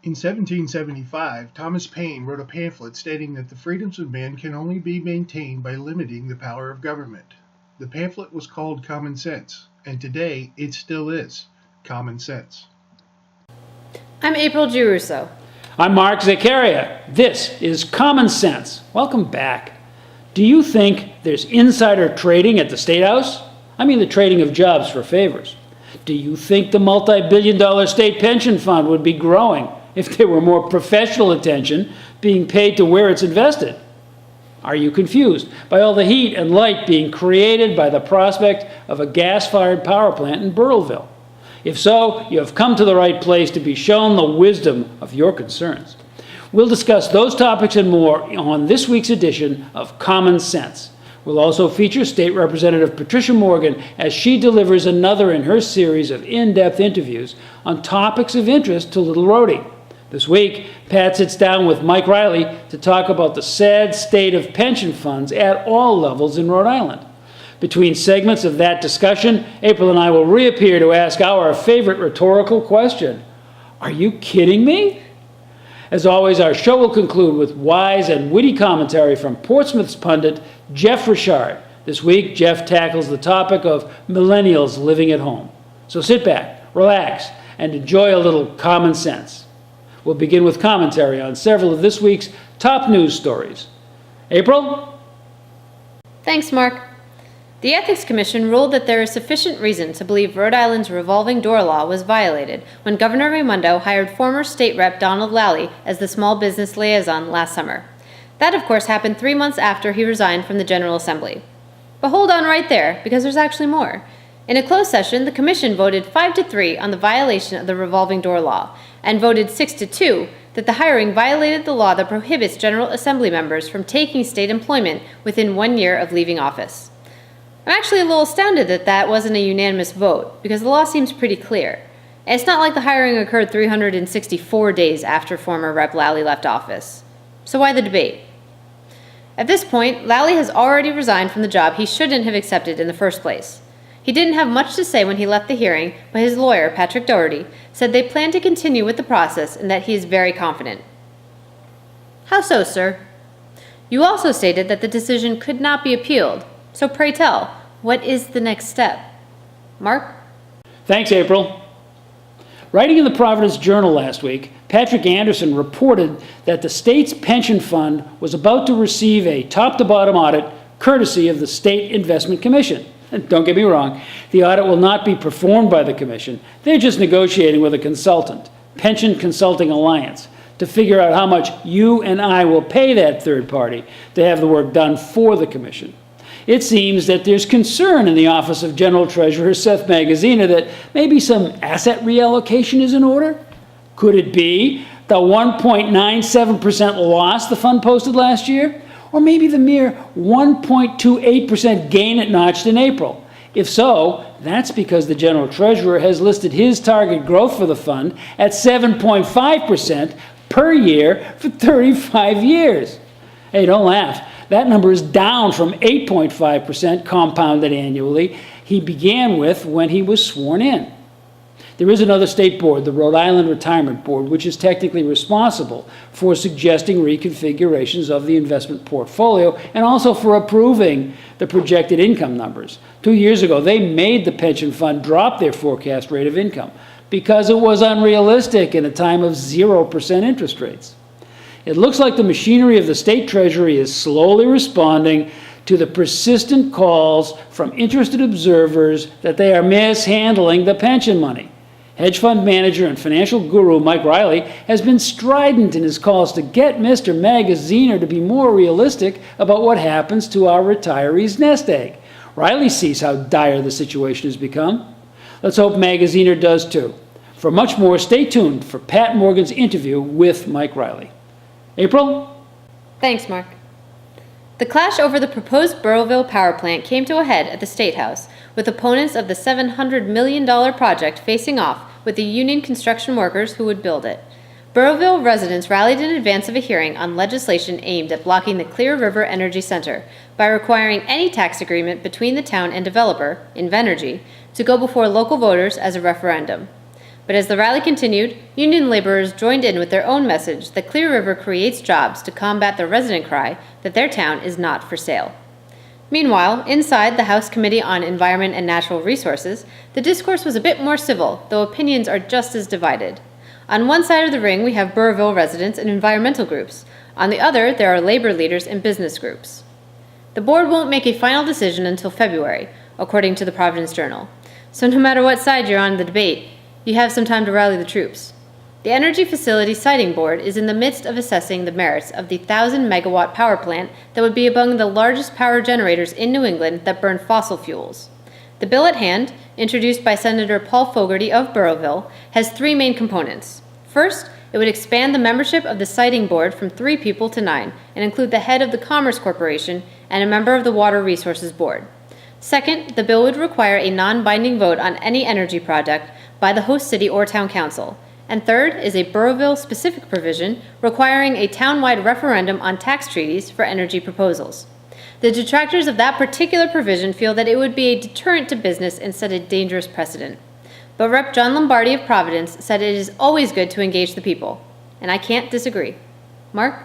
In 1775, Thomas Paine wrote a pamphlet stating that the freedoms of men can only be maintained by limiting the power of government. The pamphlet was called Common Sense, and today it still is common sense. I'm April Giarrusso. I'm Mark Zaccaria. This is Common Sense. Welcome back. Do you think there's insider trading at the State House? I mean the trading of jobs for favors. Do you think the multi-billion-dollar state pension fund would be growing if there were more professional attention being paid to where it's invested? Are you confused by all the heat and light being created by the prospect of a gas-fired power plant in Burrillville? If so, you have come to the right place to be shown the wisdom of your concerns. We'll discuss those topics and more on this week's edition of Common Sense. We'll also feature State Representative Patricia Morgan as she delivers another in her series of in-depth interviews on topics of interest to Little Rhody. This week, Pat sits down with Mike Riley to talk about the sad state of pension funds at all levels in Rhode Island. Between segments of that discussion, April and I will reappear to ask our favorite rhetorical question: are you kidding me? As always, our show will conclude with wise and witty commentary from Portsmouth's pundit, Jeff Richard. This week, Jeff tackles the topic of millennials living at home. So sit back, relax, and enjoy a little common sense. We'll begin with commentary on several of this week's top news stories. April? Thanks, Mark. The Ethics Commission ruled that there is sufficient reason to believe Rhode Island's revolving door law was violated when Governor Raimondo hired former State Rep Donald Lally as the small business liaison last summer. That, of course, happened 3 months after he resigned from the General Assembly. But hold on right there, because there's actually more. In a closed session, the Commission voted 5-3 on the violation of the revolving door law, and voted 6-2 that the hiring violated the law that prohibits General Assembly members from taking state employment within 1 year of leaving office. I'm actually a little astounded that that wasn't a unanimous vote, because the law seems pretty clear. And it's not like the hiring occurred 364 days after former Rep. Lally left office. So why the debate? At this point, Lally has already resigned from the job he shouldn't have accepted in the first place. He didn't have much to say when he left the hearing, but his lawyer, Patrick Doherty, said they plan to continue with the process and that he is very confident. How so, sir? You also stated that the decision could not be appealed. So pray tell, what is the next step? Mark? Thanks, April. Writing in the Providence Journal last week, Patrick Anderson reported that the state's pension fund was about to receive a top-to-bottom audit courtesy of the State Investment Commission. And don't get me wrong, the audit will not be performed by the Commission. They're just negotiating with a consultant, Pension Consulting Alliance, to figure out how much you and I will pay that third party to have the work done for the Commission. It seems that there's concern in the Office of General Treasurer Seth Magaziner that maybe some asset reallocation is in order. Could it be the 1.97% loss the fund posted last year? Or maybe the mere 1.28% gain it notched in April? If so, that's because the General Treasurer has listed his target growth for the fund at 7.5% per year for 35 years. Hey, don't laugh. That number is down from 8.5% compounded annually he began with when he was sworn in. There is another state board, the Rhode Island Retirement Board, which is technically responsible for suggesting reconfigurations of the investment portfolio and also for approving the projected income numbers. 2 years ago, they made the pension fund drop their forecast rate of income because it was unrealistic in a time of 0% interest rates. It looks like the machinery of the state treasury is slowly responding to the persistent calls from interested observers that they are mishandling the pension money. Hedge fund manager and financial guru Mike Riley has been strident in his calls to get Mr. Magaziner to be more realistic about what happens to our retirees' nest egg. Riley sees how dire the situation has become. Let's hope Magaziner does too. For much more, stay tuned for Pat Morgan's interview with Mike Riley. April? Thanks, Mark. The clash over the proposed Burrillville power plant came to a head at the State House, with opponents of the $700 million project facing off with the union construction workers who would build it. Burrillville residents rallied in advance of a hearing on legislation aimed at blocking the Clear River Energy Center by requiring any tax agreement between the town and developer, Invenergy, to go before local voters as a referendum. But as the rally continued, union laborers joined in with their own message that Clear River creates jobs to combat the resident cry that their town is not for sale. Meanwhile, inside the House Committee on Environment and Natural Resources, the discourse was a bit more civil, though opinions are just as divided. On one side of the ring, we have Burrville residents and environmental groups. On the other, there are labor leaders and business groups. The board won't make a final decision until February, according to the Providence Journal. So no matter what side you're on in the debate, you have some time to rally the troops. The Energy Facility Siting Board is in the midst of assessing the merits of the 1,000-megawatt power plant that would be among the largest power generators in New England that burn fossil fuels. The bill at hand, introduced by Senator Paul Fogarty of Burrville, has three main components. First, it would expand the membership of the Siting Board from 3 people to 9 and include the head of the Commerce Corporation and a member of the Water Resources Board. Second, the bill would require a non-binding vote on any energy project by the host city or town council. And third is a Burrville-specific provision requiring a town-wide referendum on tax treaties for energy proposals. The detractors of that particular provision feel that it would be a deterrent to business and set a dangerous precedent. But Rep. John Lombardi of Providence said it is always good to engage the people. And I can't disagree. Mark?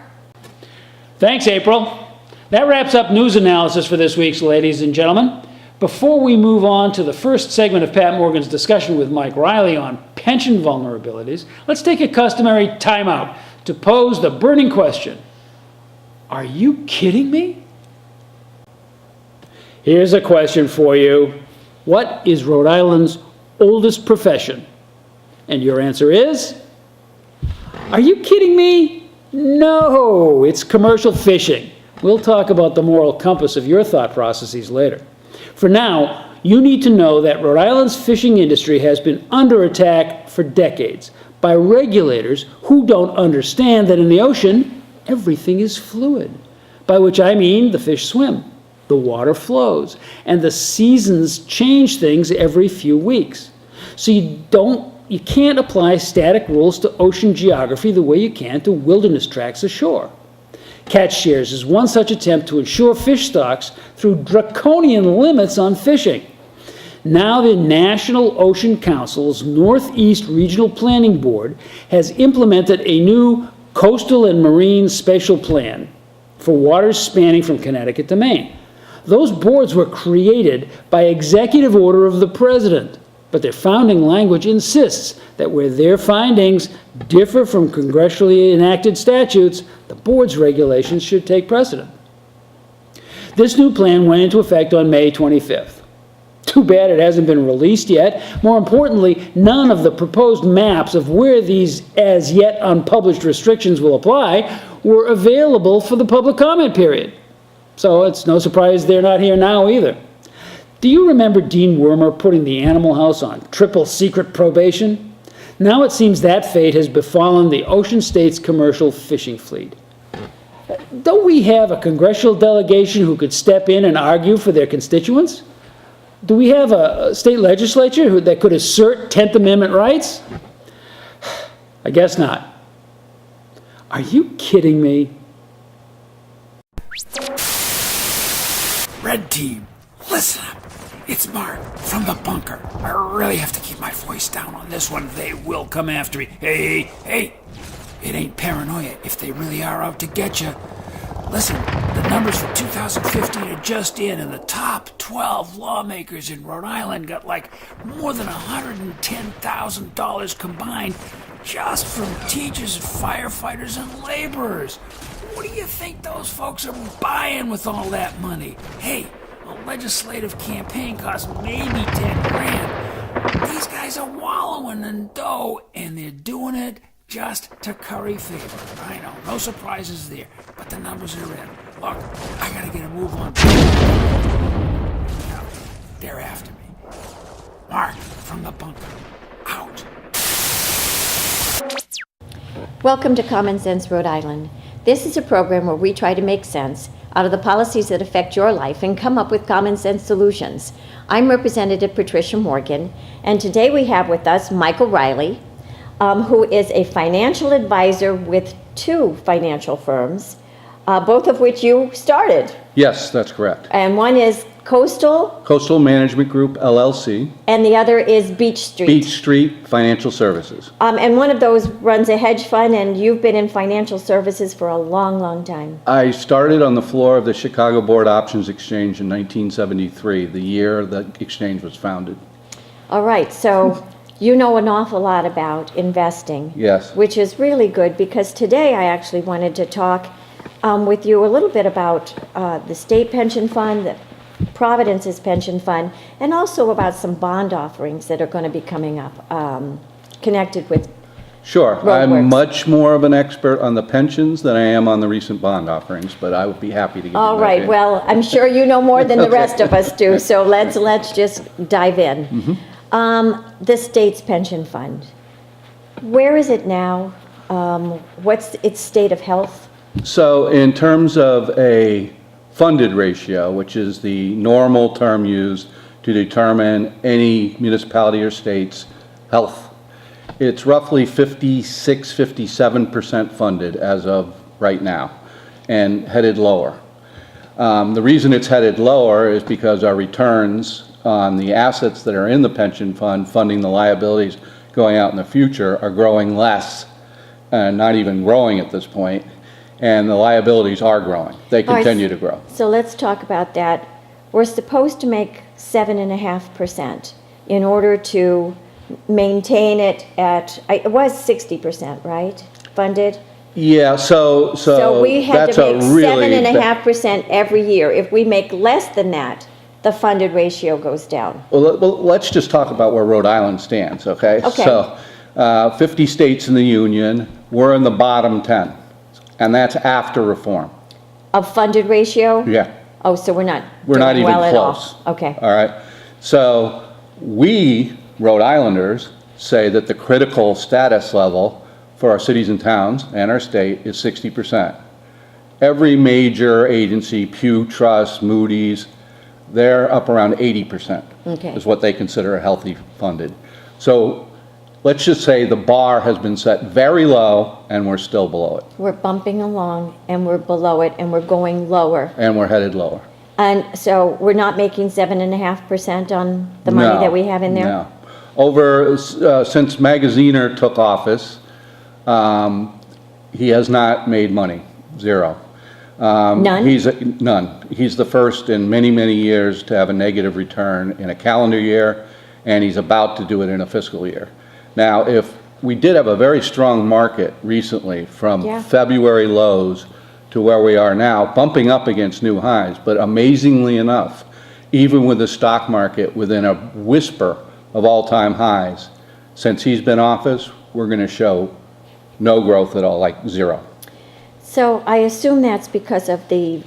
Thanks, April. That wraps up news analysis for this week's ladies and gentlemen. Before we move on to the first segment of Pat Morgan's discussion with Mike Riley on pension vulnerabilities, let's take a customary timeout to pose the burning question. Are you kidding me? Here's a question for you. What is Rhode Island's oldest profession? And your answer is? Are you kidding me? No, it's commercial fishing. We'll talk about the moral compass of your thought processes later. For now, you need to know that Rhode Island's fishing industry has been under attack for decades by regulators who don't understand that in the ocean, everything is fluid. By which I mean the fish swim, the water flows, and the seasons change things every few weeks. So you can't apply static rules to ocean geography the way you can to wilderness tracts ashore. Catch shares is one such attempt to ensure fish stocks through draconian limits on fishing. Now the National Ocean Council's Northeast Regional Planning Board has implemented a new coastal and marine spatial plan for waters spanning from Connecticut to Maine. Those boards were created by executive order of the president, but their founding language insists that where their findings differ from congressionally enacted statutes, the board's regulations should take precedent. This new plan went into effect on May 25th. Too bad it hasn't been released yet. More importantly, none of the proposed maps of where these as yet unpublished restrictions will apply were available for the public comment period. So it's no surprise they're not here now either. Do you remember Dean Wormer putting the Animal House on triple secret probation? Now it seems that fate has befallen the Ocean State's commercial fishing fleet. Don't we have a congressional delegation who could step in and argue for their constituents? Do we have a state legislature that could assert 10th Amendment rights? I guess not. Are you kidding me? Red team, listen up. It's Mark from the bunker. I really have to keep my voice down on this one. They will come after me. Hey. It ain't paranoia if they really are out to get you. Listen, the numbers for 2015 are just in, and the top 12 lawmakers in Rhode Island got like more than $110,000 combined just from teachers, firefighters, and laborers. What do you think those folks are buying with all that money? Hey, a legislative campaign costs maybe 10 grand. These guys are wallowing in dough, and they're doing it just to curry favor. I know, no surprises there, but the numbers are in. Look, I gotta get a move on. Now, they're after me. Mark from the bunker, out. Welcome to Common Sense Rhode Island. This is a program where we try to make sense out of the policies that affect your life and come up with common sense solutions. I'm Representative Patricia Morgan, and today we have with us Michael Riley, who is a financial advisor with 2 financial firms, both of which you started. Yes, that's correct. And one is Coastal, Management Group, LLC. and the other is Beach Street. Beach Street Financial Services. And one of those runs a hedge fund, and you've been in financial services for a long, long time. I started on the floor of the Chicago Board Options Exchange in 1973, the year the exchange was founded. All right, so you know an awful lot about investing. Yes. Which is really good, because today I actually wanted to talk with you a little bit about the state pension fund, the Providence's pension fund, and also about some bond offerings that are going to be coming up connected with. Sure. I'm Roadworks. much more of an expert on the pensions than I am on the recent bond offerings, but I would be happy to give you All an right, idea. well, I'm sure you know more than the rest of us do, so let's just dive in. The state's pension fund, where is it now? What's its state of health? So in terms of a funded ratio, which is the normal term used to determine any municipality or state's health, it's roughly 56, 57% funded as of right now, and headed lower. The reason it's headed lower is because our returns on the assets that are in the pension fund, funding the liabilities going out in the future, are growing less, not even growing at this point, and the liabilities are growing. They continue to grow. So let's talk about that. We're supposed to make 7.5% in order to maintain it at, it was 60%, right? Funded? Yeah, so we had that's to make a really 7.5% every year. If we make less than that, the funded ratio goes down. Well, let's just talk about where Rhode Island stands, okay? Okay. So, 50 states in the union, we're in the bottom 10, and that's after reform. Of funded ratio? Yeah. Oh, so we're not We're not doing even well close. at all. Okay. All right. So we, Rhode Islanders, say that the critical status level for our cities and towns and our state is 60%. Every major agency, Pew Trust, Moody's, they're up around 80%. Okay. Is what they consider a healthy funded. So let's just say the bar has been set very low and we're still below it. We're bumping along and we're below it and we're going lower. And we're headed lower. And so we're not making 7.5% on the money No, that we have in there? No. Over, since Magaziner took office, he has not made money, zero. None? None. He's the first in many, many years to have a negative return in a calendar year, and he's about to do it in a fiscal year. Now, if we did have a very strong market recently from Yeah. February lows to where we are now, bumping up against new highs, but amazingly enough, even with the stock market within a whisper of all-time highs, since he's been in office, we're going to show no growth at all, like zero. So I assume that's because of the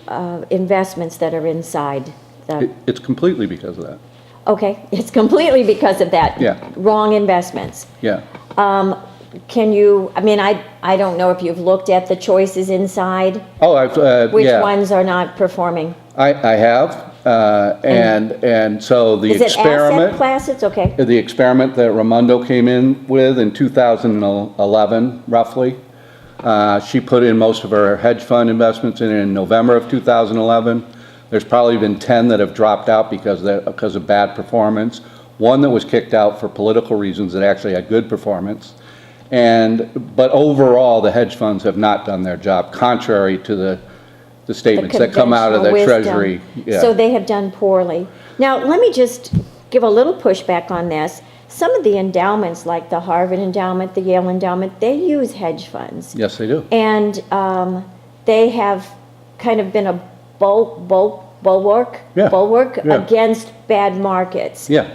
investments that are inside the, It's completely because of that. okay, it's completely because of that. Yeah. Wrong investments. Yeah. Can you, I mean, I don't know if you've looked at the choices inside, Oh, I've, which yeah. ones are not performing? I have, and so the Is it asset experiment, classes? Okay. the experiment that Raimondo came in with in 2011, roughly, she put in most of her hedge fund investments in November of 2011. There's probably been 10 that have dropped out because of bad performance. One that was kicked out for political reasons that actually had good performance. But overall, the hedge funds have not done their job, contrary to the statements that come out of the conventional wisdom. Treasury. Yeah. So they have done poorly. Now, let me just give a little pushback on this. Some of the endowments, like the Harvard endowment, the Yale endowment, they use hedge funds. Yes, they do. And they have kind of been a bulwark Yeah. against bad markets. Yeah,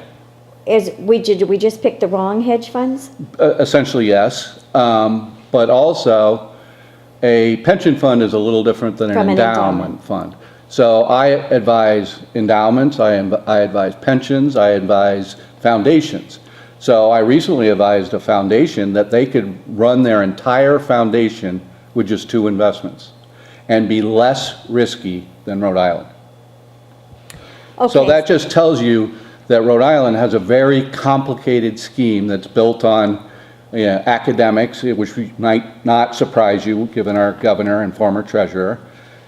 Did we just pick the wrong hedge funds? essentially yes. But also, a pension fund is a little different than an From an endowment fund. So I advise endowments, I advise pensions, I advise foundations. So I recently advised a foundation that they could run their entire foundation with just 2 investments and be less risky than Rhode Island. Okay. So that just tells you that Rhode Island has a very complicated scheme that's built on academics, which might not surprise you given our governor and former treasurer,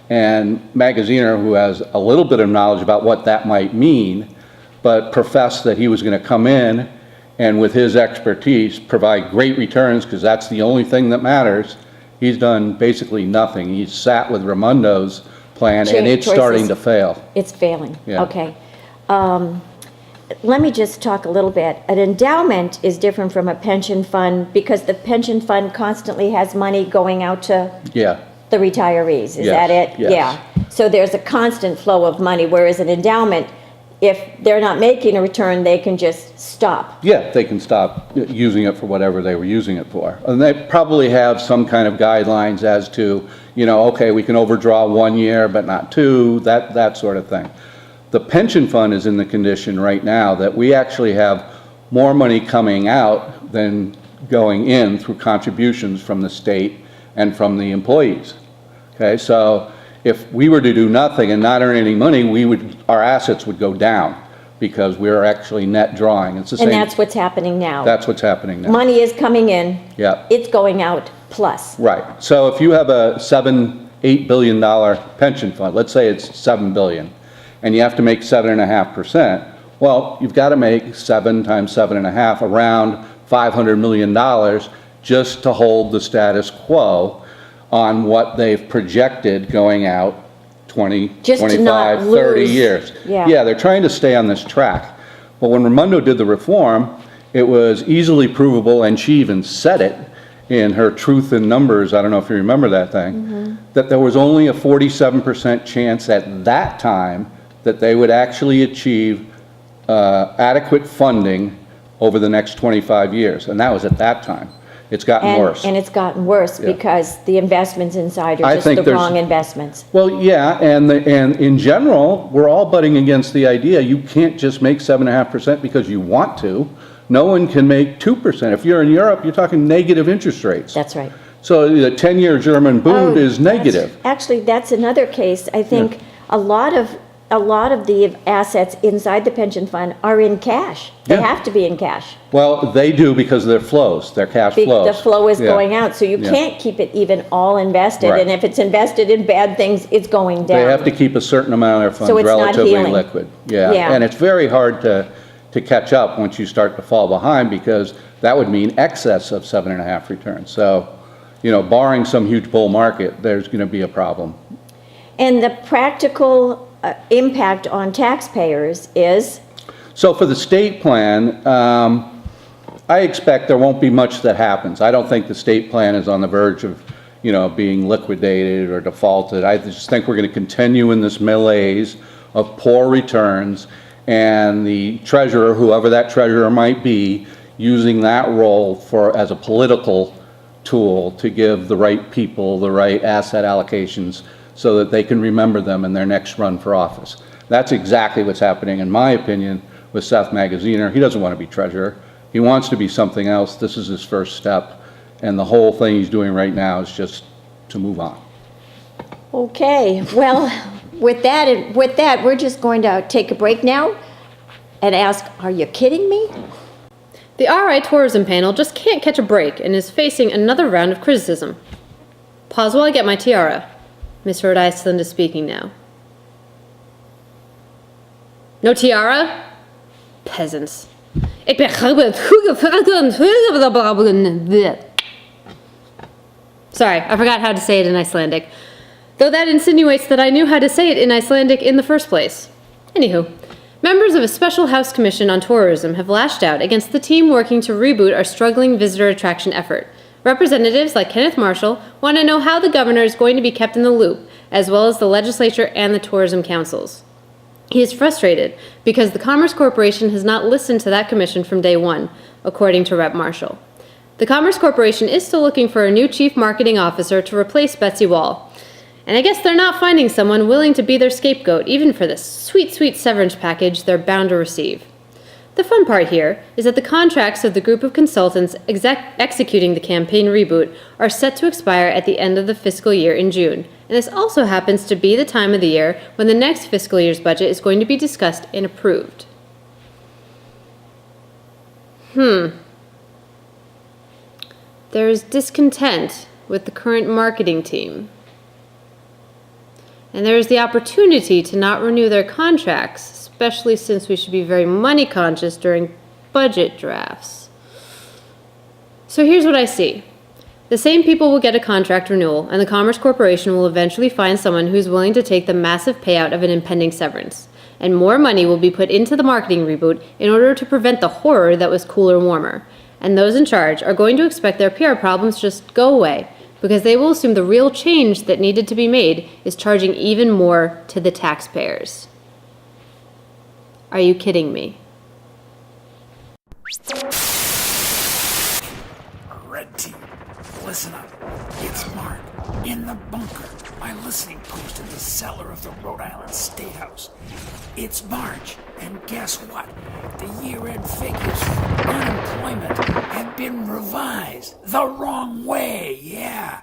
And Magaziner, who has a little bit of knowledge about what that might mean, but professed that he was going to come in and with his expertise provide great returns, because that's the only thing that matters. He's done basically nothing. He's sat with Raimundo's plan, and it's starting to fail. It's failing. Yeah. Okay. Let me just talk a little bit. An endowment is different from a pension fund because the pension fund constantly has money going out to Yeah. the retirees. Is Yes, that it? yes. Yeah. So there's a constant flow of money, whereas an endowment, if they're not making a return, they can just stop. Yeah, they can stop using it for whatever they were using it for. And they probably have some kind of guidelines as to, okay, we can overdraw 1 year, but not 2, that sort of thing. The pension fund is in the condition right now that we actually have more money coming out than going in through contributions from the state and from the employees. Okay, so if we were to do nothing and not earn any money, our assets would go down because we're actually net drawing. It's the same. And that's what's happening now. That's what's happening now. Money is coming in. Yeah. It's going out plus. Right. So if you have a $8 billion pension fund, let's say it's $7 billion, and you have to make 7.5%, well, you've got to make 7 times 7.5, around $500 million just to hold the status quo on what they've projected going out 20, Just to 25, not 30 lose. years. Yeah. They're trying to stay on this track. But when Raimondo did the reform, it was easily provable, and she even said it in her Truth in Numbers, I don't know if you remember that thing, that there was only a 47% chance at that time that they would actually achieve adequate funding over the next 25 years. And that was at that time. It's gotten worse. And it's gotten worse Yeah. because the investments inside are I just think the there's- wrong investments. Well, yeah, and in general, we're all butting against the idea you can't just make 7.5% because you want to. No one can make 2%. If you're in Europe, you're talking negative interest rates. That's right. So the 10-year German Bund is negative. Actually, that's another case. I think a lot of the assets inside the pension fund are in cash. They Yeah. have to be in cash. Well, they do because of their flows, their cash flows. The flow is Yeah. going out, so you Yeah. can't keep it even all invested. Right. And if it's invested in bad things, it's going down. They have to keep a certain amount of their So funds it's not relatively healing. liquid. Yeah, Yeah. and it's very hard to catch up once you start to fall behind, because that would mean excess of 7.5 returns. So, barring some huge bull market, there's going to be a problem. And the practical impact on taxpayers is, So for the state plan, I expect there won't be much that happens. I don't think the state plan is on the verge of, being liquidated or defaulted. I just think we're going to continue in this malaise of poor returns, and the treasurer, whoever that treasurer might be, using that role as a political tool to give the right people the right asset allocations so that they can remember them in their next run for office. That's exactly what's happening, in my opinion, with Seth Magaziner. He doesn't want to be treasurer. He wants to be something else. This is his first step, and the whole thing he's doing right now is just to move on. okay, well, with that, we're just going to take a break now and ask, are you kidding me? The RI Tourism panel just can't catch a break and is facing another round of criticism. Pause while I get my tiara. Miss Rhode Island is speaking now. No tiara? Peasants. Ik ben Sorry, I forgot how to say it in Icelandic. Though that insinuates that I knew how to say it in Icelandic in the first place. Anywho, members of a special House Commission on Tourism have lashed out against the team working to reboot our struggling visitor attraction effort. Representatives like Kenneth Marshall want to know how the governor is going to be kept in the loop, as well as the legislature and the tourism councils. He is frustrated because the Commerce Corporation has not listened to that commission from day one, according to Rep. Marshall. The Commerce Corporation is still looking for a new chief marketing officer to replace Betsy Wall. And I guess they're not finding someone willing to be their scapegoat, even for this sweet, sweet severance package they're bound to receive. The fun part here is that the contracts of the group of consultants executing the campaign reboot are set to expire at the end of the fiscal year in June, and this also happens to be the time of the year when the next fiscal year's budget is going to be discussed and approved. There is discontent with the current marketing team. and there is the opportunity to not renew their contracts, especially since we should be very money conscious during budget drafts. So here's what I see. The same people will get a contract renewal, and the Commerce Corporation will eventually find someone who's willing to take the massive payout of an impending severance. And more money will be put into the marketing reboot in order to prevent the horror that was Cooler Warmer. And those in charge are going to expect their PR problems just go away, because they will assume the real change that needed to be made is charging even more to the taxpayers. Are you kidding me? Red team, listen up. It's Mark in the bunker, my listening post in the cellar of the Rhode Island State House. It's March, and guess what? The year-end figures for unemployment have been revised the wrong way, yeah.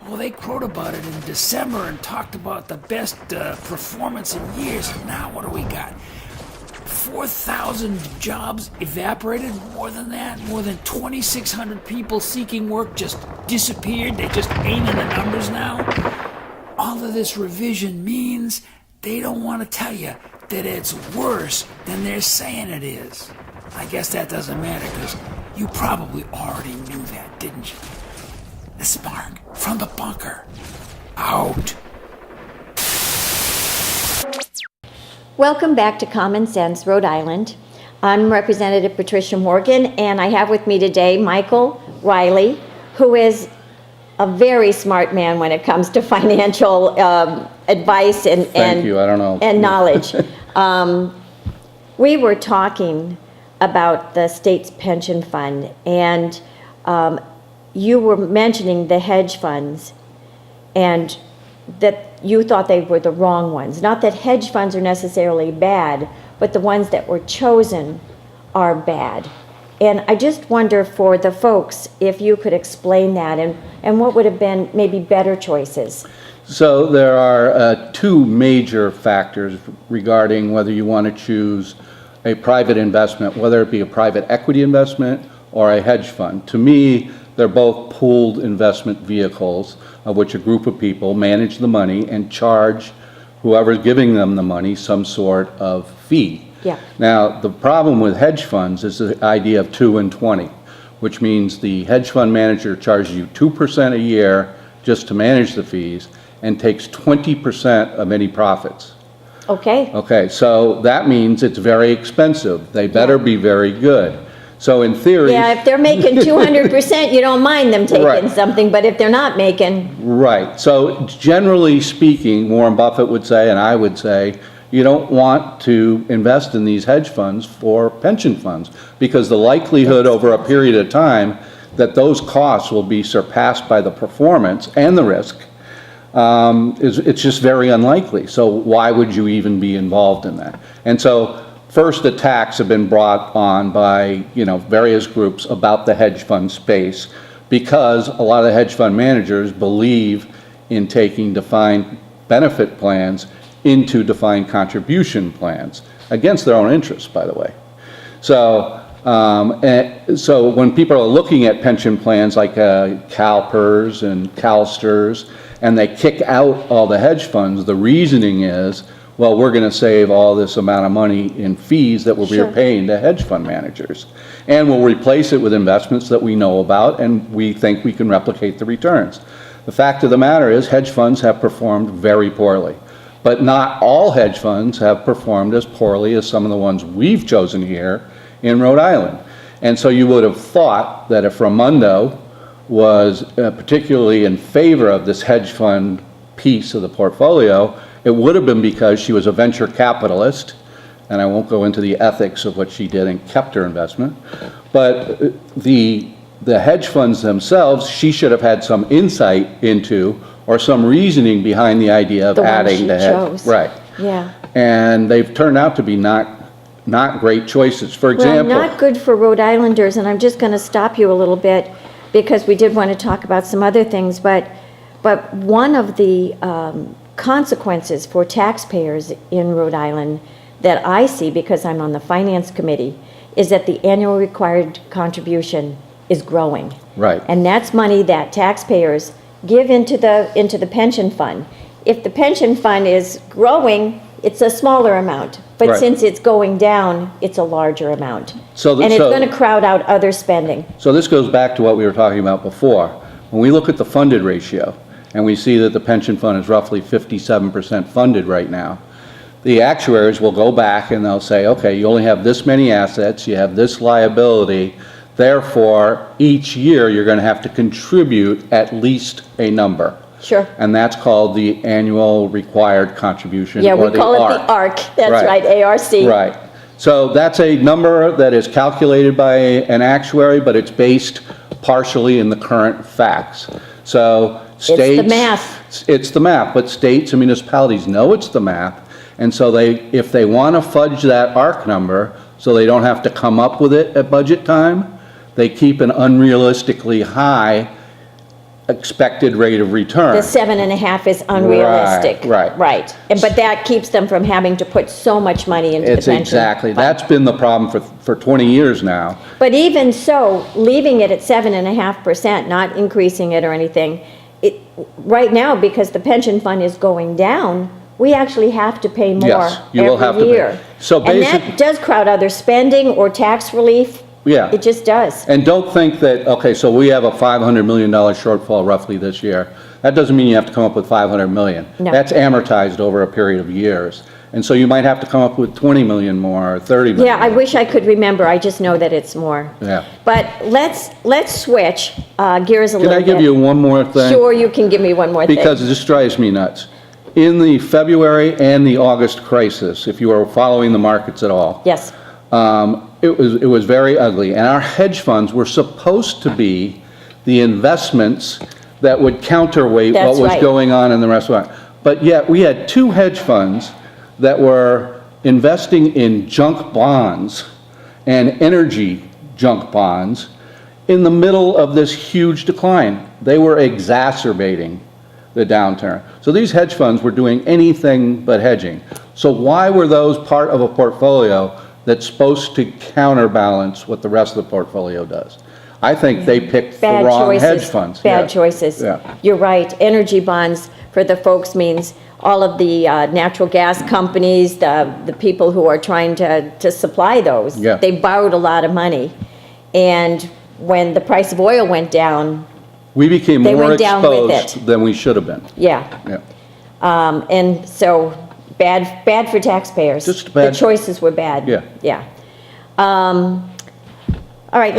Well, they crowed about it in December and talked about the best performance in years, and now what do we got? 4,000 jobs evaporated, more than that, more than 2,600 people seeking work just disappeared. They just ain't in the numbers now. All of this revision means they don't want to tell you that it's worse than they're saying it is. I guess that doesn't matter because you probably already knew that, didn't you? The Spark from the bunker. Out. Welcome back to Common Sense, Rhode Island. I'm Representative Patricia Morgan, and I have with me today Michael Riley, who is a very smart man when it comes to financial advice and Thank you. I don't know. and knowledge. We were talking about the state's pension fund, and you were mentioning the hedge funds, and that you thought they were the wrong ones. Not that hedge funds are necessarily bad, but the ones that were chosen are bad. And I just wonder for the folks if you could explain that and what would have been maybe better choices. So there are two major factors regarding whether you want to choose a private investment, whether it be a private equity investment or a hedge fund. To me, they're both pooled investment vehicles of which a group of people manage the money and charge whoever's giving them the money some sort of fee. Yeah. Now, the problem with hedge funds is the idea of 2 and 20, which means the hedge fund manager charges you 2% a year just to manage the fees and takes 20% of any profits. Okay. Okay, so that means it's very expensive. They better be very good. So in theory... Yeah, if they're making 200%, you don't mind them taking Right. something, but if they're not making... Right. So generally speaking, Warren Buffett would say, and I would say, you don't want to invest in these hedge funds for pension funds because the likelihood over a period of time that those costs will be surpassed by the performance and the risk it's just very unlikely. So why would you even be involved in that? And so first attacks have been brought on by various groups about the hedge fund space because a lot of the hedge fund managers believe in taking defined benefit plans into defined contribution plans against their own interests, by the way. So so when people are looking at pension plans like CalPERS and CalSTRS and they kick out all the hedge funds, the reasoning is, well, we're going to save all this amount of money in fees that we're paying to hedge fund managers. And we'll replace it with investments that we know about and we think we can replicate the returns. The fact of the matter is hedge funds have performed very poorly. But not all hedge funds have performed as poorly as some of the ones we've chosen here in Rhode Island. And so you would have thought that if Raimondo was particularly in favor of this hedge fund piece of the portfolio, it would have been because she was a venture capitalist, and I won't go into the ethics of what she did and kept her investment, but the hedge funds themselves, she should have had some insight into or some reasoning behind the idea of The one adding she the hedge. chose. Right. Yeah. And they've turned out to be not great choices. For example, Well, not good for Rhode Islanders, and I'm just going to stop you a little bit because we did want to talk about some other things, but one of the consequences for taxpayers in Rhode Island that I see because I'm on the finance committee is that the annual required contribution is growing. Right. And that's money that taxpayers give into the pension fund. if the pension fund is growing, it's a smaller amount. But Right. since it's going down, it's a larger amount. So And it's going to crowd out other spending. So this goes back to what we were talking about before. When we look at the funded ratio, and we see that the pension fund is roughly 57% funded right now, the actuaries will go back and they'll say, okay, you only have this many assets, you have this liability, therefore, each year you're going to have to contribute at least a number. Sure. And that's called the annual required contribution, Yeah, or we the call it ARC. the ARC. That's Right. right, ARC. Right. So that's a number that is calculated by an actuary, but it's based partially in the current facts. So states... It's the math. It's the math, but states and municipalities know it's the math, and so if they want to fudge that ARC number so they don't have to come up with it at budget time, they keep an unrealistically high expected rate of return. The 7.5 is unrealistic. Right. But that keeps them from having to put so much money into the pension. Exactly. fund. That's been the problem for 20 years now. But even so, leaving it at 7.5%, not increasing it or anything, right now, because the pension fund is going down, we actually have to pay more Yes, you will have to every pay. year. So And that does crowd other spending or tax relief. Yeah. It just does. And don't think that, okay, so we have a $500 million shortfall roughly this year. That doesn't mean you have to come up with $500 million. No. That's amortized over a period of years. And so you might have to come up with 20 million more, or 30 million. Yeah, I wish I could remember. I just know that it's more. Yeah. But let's switch gears a Can little I bit. give you one more thing? Sure, you can give me one more thing. Because this drives me nuts. In the February and the August crisis, if you were following the markets at all, Yes. it was very ugly. And our hedge funds were supposed to be the investments that would counterweight That's what was right. going on in the rest of the market. But yet, we had two hedge funds that were investing in junk bonds and energy junk bonds in the middle of this huge decline. They were exacerbating the downturn. So these hedge funds were doing anything but hedging. So why were those part of a portfolio that's supposed to counterbalance what the rest of the portfolio does? I think they picked the wrong hedge funds. Bad Yeah. choices. Yeah. You're right. Energy bonds, for the folks, means all of the natural gas companies, the people who are trying to supply those. Yeah. They borrowed a lot of money. And when the price of oil went down, We became They more went down with exposed it. than we should have been. yeah. Yeah. And so bad for taxpayers. Just bad. The choices were bad. Yeah. Yeah. All right,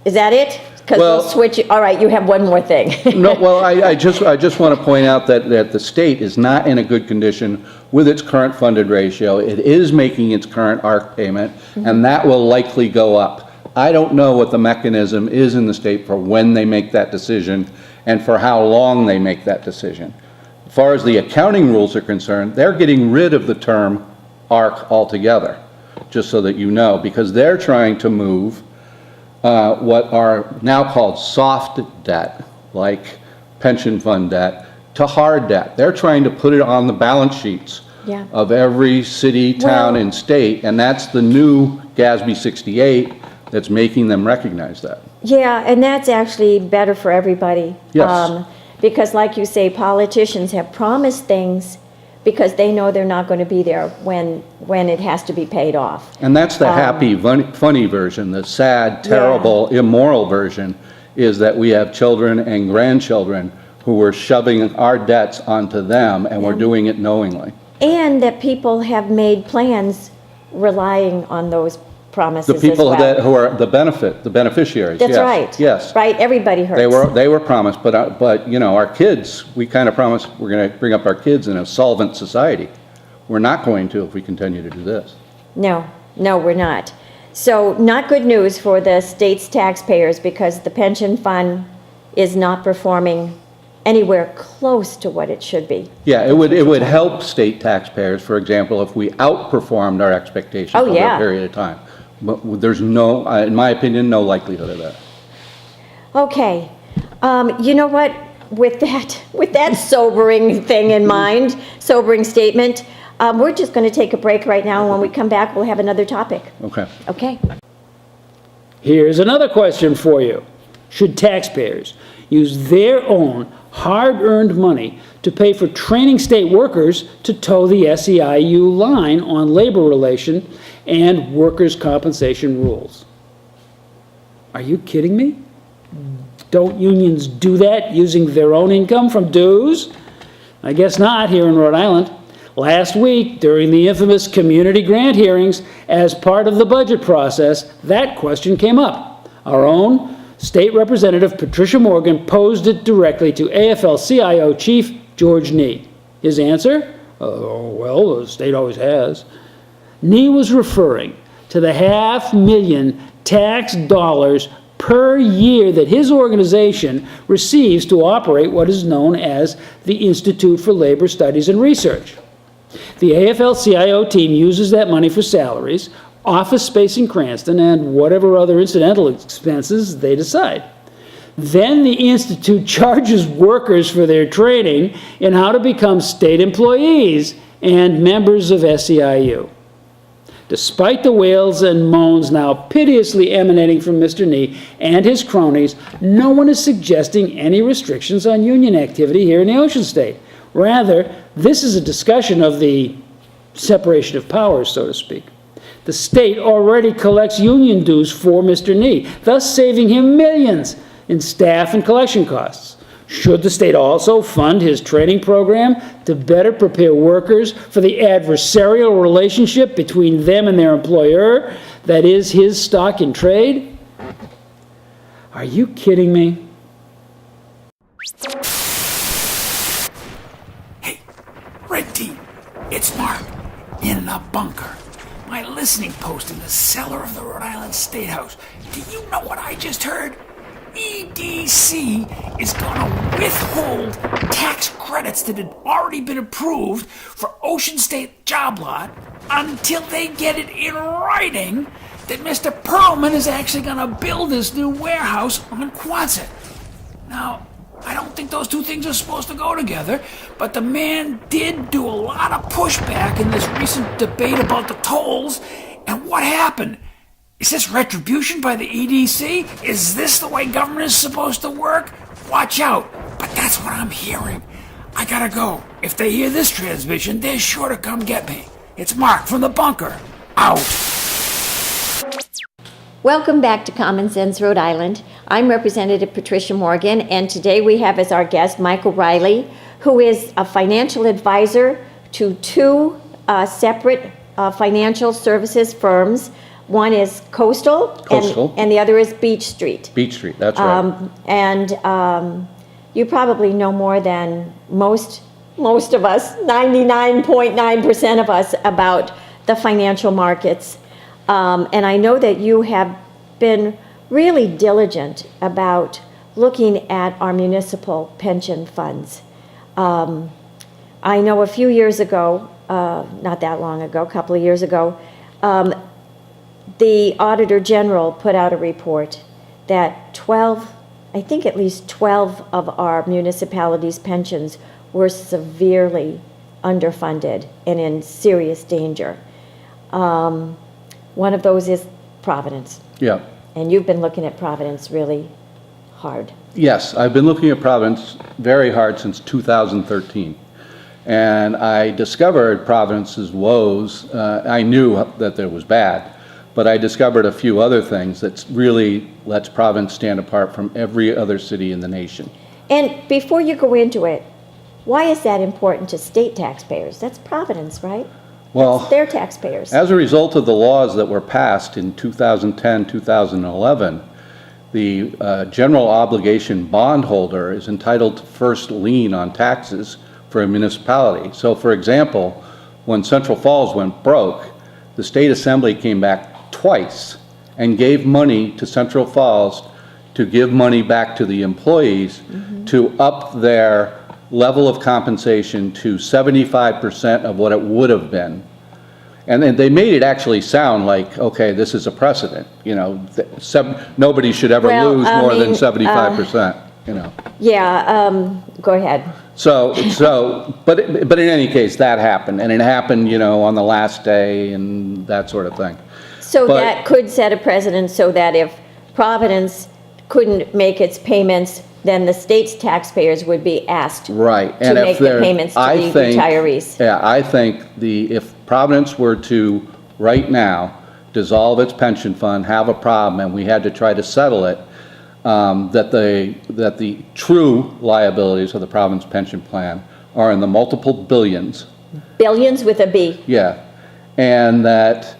is that it? Because Well- we'll switch, all right, you have one more thing. No, well, I just want to point out that the state is not in a good condition with its current funded ratio. It is making its current ARC payment, and that will likely go up. I don't know what the mechanism is in the state for when they make that decision and for how long they make that decision. As far as the accounting rules are concerned, they're getting rid of the term ARC altogether, just so that you know, because they're trying to move what are now called soft debt, like pension fund debt, to hard debt. They're trying to put it on the balance sheets Yeah. of every city, town, Well- and state, and that's the new GASB 68 that's making them recognize that. Yeah, and that's actually better for everybody. Yes. Because like you say, politicians have promised things because they know they're not going to be there when it has to be paid off. And that's the happy, funny version. The sad, terrible, immoral version is that we have children and grandchildren who we're shoving our debts onto them, and we're doing it knowingly. And that people have made plans relying on those promises The as well. people who are the beneficiaries. That's yes, right. Yes. Right, everybody hurts. They were promised, but you know, our kids, we kind of promised we're going to bring up our kids in a solvent society. We're not going to if we continue to do this. No, we're not. So not good news for the state's taxpayers because the pension fund is not performing anywhere close to what it should be. Yeah, it would help state taxpayers, for example, if we outperformed our expectations Oh, over yeah. a period of time. But there's no, in my opinion, no likelihood of that. Okay, you know what? With that sobering thing in mind, sobering statement, we're just going to take a break right now, and when we come back, we'll have another topic. Okay. Okay? Here's another question for you. Should taxpayers use their own hard-earned money to pay for training state workers to toe the SEIU line on labor relation and workers' compensation rules. Are you kidding me? Don't unions do that using their own income from dues? I guess not here in Rhode Island. Last week, during the infamous community grant hearings, as part of the budget process, that question came up. Our own State Representative Patricia Morgan posed it directly to AFL-CIO Chief George Nee. His answer? Well, the state always has. Nee was referring to the $500,000 tax dollars per year that his organization receives to operate what is known as the Institute for Labor Studies and Research. The AFL-CIO team uses that money for salaries, office space in Cranston, and whatever other incidental expenses they decide. Then the Institute charges workers for their training in how to become state employees and members of SEIU. Despite the wails and moans now piteously emanating from Mr. Nee and his cronies, no one is suggesting any restrictions on union activity here in the Ocean State. Rather, this is a discussion of the separation of powers, so to speak. The state already collects union dues for Mr. Nee, thus saving him millions in staff and collection costs. Should the state also fund his training program to better prepare workers for the adversarial relationship between them and their employer, that is his stock in trade? Are you kidding me? Hey, Red Team, it's Mark, in the bunker. My listening post in the cellar of the Rhode Island State House. Do you know what I just heard? EDC is gonna withhold tax credits that had already been approved for Ocean State job lot until they get it in writing that Mr. Perlman is actually gonna build this new warehouse on Quonset. Now, I don't think those two things are supposed to go together, but the man did do a lot of pushback in this recent debate about the tolls. And what happened? Is this retribution by the EDC? Is this the way government is supposed to work? Watch out. But that's what I'm hearing. I gotta go. If they hear this transmission, they're sure to come get me. It's Mark from the bunker. Out. Welcome back to Common Sense Rhode Island. I'm Representative Patricia Morgan, and today we have as our guest Michael Riley, who is a financial advisor to two separate financial services firms. One is Coastal. And the other is Beach Street. Beach Street, that's right. You probably know more than most of us, 99.9% of us, about the financial markets. And I know that you have been really diligent about looking at our municipal pension funds. I know a few years ago, not that long ago, a couple of years ago, the Auditor General put out a report that at least 12 of our municipalities' pensions were severely underfunded and in serious danger. One of those is Providence. Yeah. And you've been looking at Providence really hard. Yes, I've been looking at Providence very hard since 2013. And I discovered Providence's woes. I knew that it was bad, but I discovered a few other things that really lets Providence stand apart from every other city in the nation. And before you go into it, why is that important to state taxpayers? That's Providence, right? Well, that's their taxpayers. As a result of the laws that were passed in 2010, 2011, the general obligation bondholder is entitled to first lien on taxes for a municipality. So, for example, when Central Falls went broke, the State Assembly came back twice and gave money to Central Falls to give money back to the employees to up their level of compensation to 75% of what it would have been. And then they made it actually sound like, okay, this is a precedent, you know, nobody should ever lose more than 75%, you know. Yeah, go ahead. But in any case, that happened, and it happened, you know, on the last day and that sort of thing. So that could set a precedent so that if Providence couldn't make its payments then the state's taxpayers would be asked Right. to make the payments to the retirees. Yeah, I think if Providence were to, right now, dissolve its pension fund, have a problem, and we had to try to settle it, that the true liabilities of the Providence pension plan are in the multiple billions. Billions with a B. Yeah. And that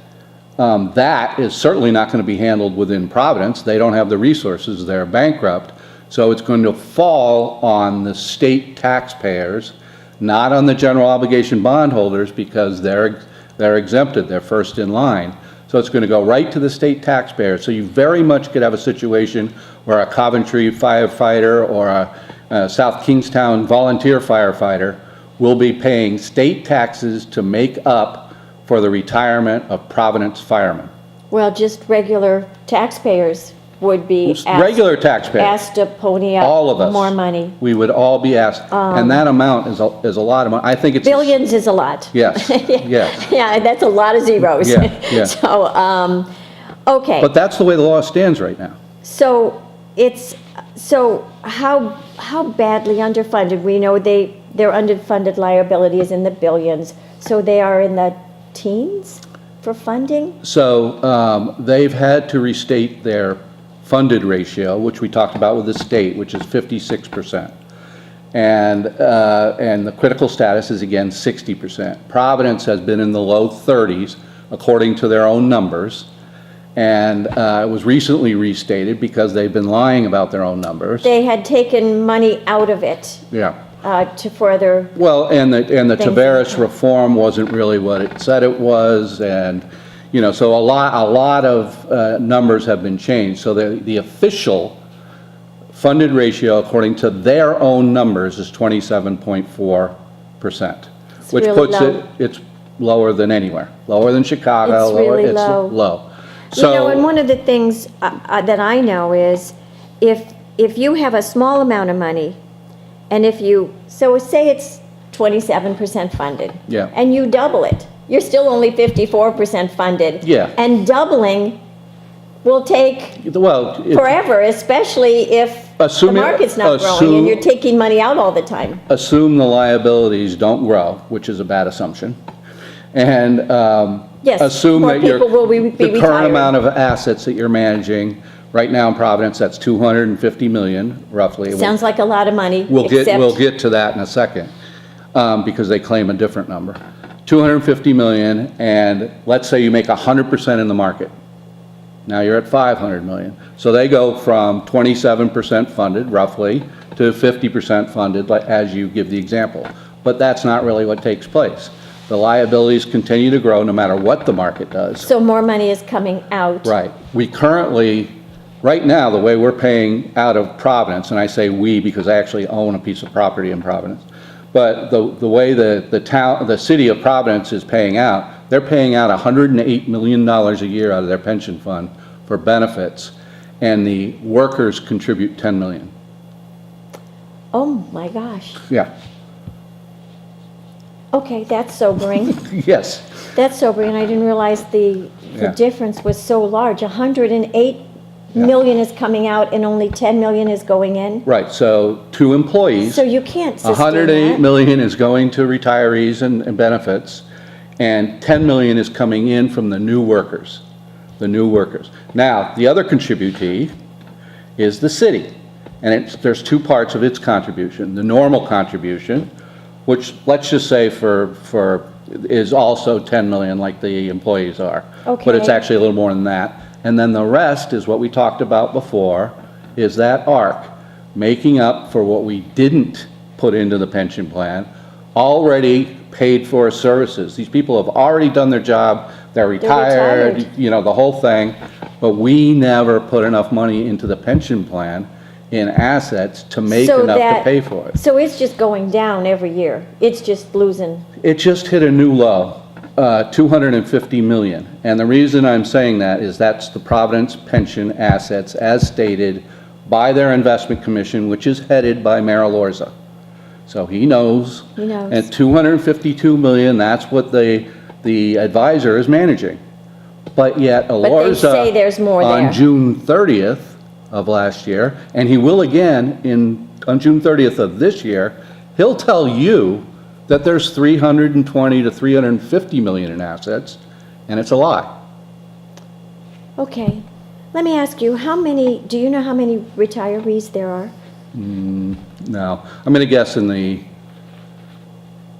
that is certainly not going to be handled within Providence. They don't have the resources. They're bankrupt. So it's going to fall on the state taxpayers, not on the general obligation bondholders, because they're exempted. They're first in line. So it's going to go right to the state taxpayer. So you very much could have a situation where a Coventry firefighter or a South Kingstown volunteer firefighter will be paying state taxes to make up for the retirement of Providence firemen. Well, just regular taxpayers would be asked to pony up all of us, more money. We would all be asked, and that amount is a lot of money. I think it's billions is a lot. Yes, yes. Yeah, that's a lot of zeros. Yeah, yeah. So, okay. But that's the way the law stands right now. So how badly underfunded? We know their underfunded liability is in the billions. So they are in the teens for funding? So they've had to restate their funded ratio, which we talked about with the state, which is 56%. And the critical status is, again, 60%. Providence has been in the low 30s, according to their own numbers. And it was recently restated because they've been lying about their own numbers. They had taken money out of it. Yeah. To further. Well, and the Tavares reform wasn't really what it said it was, and so a lot of numbers have been changed. So the official funded ratio, according to their own numbers, is 27.4%, which really puts low. it's lower than anywhere, lower than Chicago. It's really low. Low. So, and one of the things that I know is if you have a small amount of money, and so say it's 27% funded, yeah, and you double it, you're still only 54% funded. Yeah. And doubling will take forever, especially if the market's not growing and you're taking money out all the time. Assume the liabilities don't grow, which is a bad assumption. And yes, assume that the current retiring. amount of assets that you're managing right now in Providence, that's $250 million, roughly. Sounds like a lot of money. We'll get to that in a second, because they claim a different number. $250 million, and let's say you make 100% in the market. Now you're at $500 million. So they go from 27% funded, roughly, to 50% funded, as you give the example. But that's not really what takes place. The liabilities continue to grow no matter what the market does. So more money is coming out. Right. We currently, right now, the way we're paying out of Providence, and I say we because I actually own a piece of property in Providence, but the way the city of Providence is paying out, they're paying out $108 million a year out of their pension fund for benefits, and the workers contribute $10 million. Oh my gosh. Yeah. Okay, that's sobering. Yes. That's sobering. I didn't realize the difference was so large. 108 million is coming out and only 10 million is going in. Right. So to employees. So you can't sustain 108 that. million is going to retirees and benefits, and 10 million is coming in from the new workers. The new workers. Now, the other contributee is the city, and there's two parts of its contribution. The normal contribution, which let's just say is also 10 million like the employees are. Okay. But it's actually a little more than that. And then the rest is what we talked about before, is that ARC, making up for what we didn't put into the pension plan, already paid for services. These people have already done their job, they're retired, the whole thing, but we never put enough money into the pension plan in assets to make enough to pay for it. So it's just going down every year. It's just losing. It just hit a new low, 250 million. And the reason I'm saying that is that's the Providence pension assets as stated by their investment commission, which is headed by Mayor Lorza. So he knows. He knows. And 252 million, that's what the advisor is managing. But yet Lorza, they say there's more on there. June 30th, of last year, and he will again on June 30th of this year. He'll tell you that there's 320 to 350 million in assets, and it's a lie. Okay. Let me ask you, do you know how many retirees there are? No, I'm going to guess in the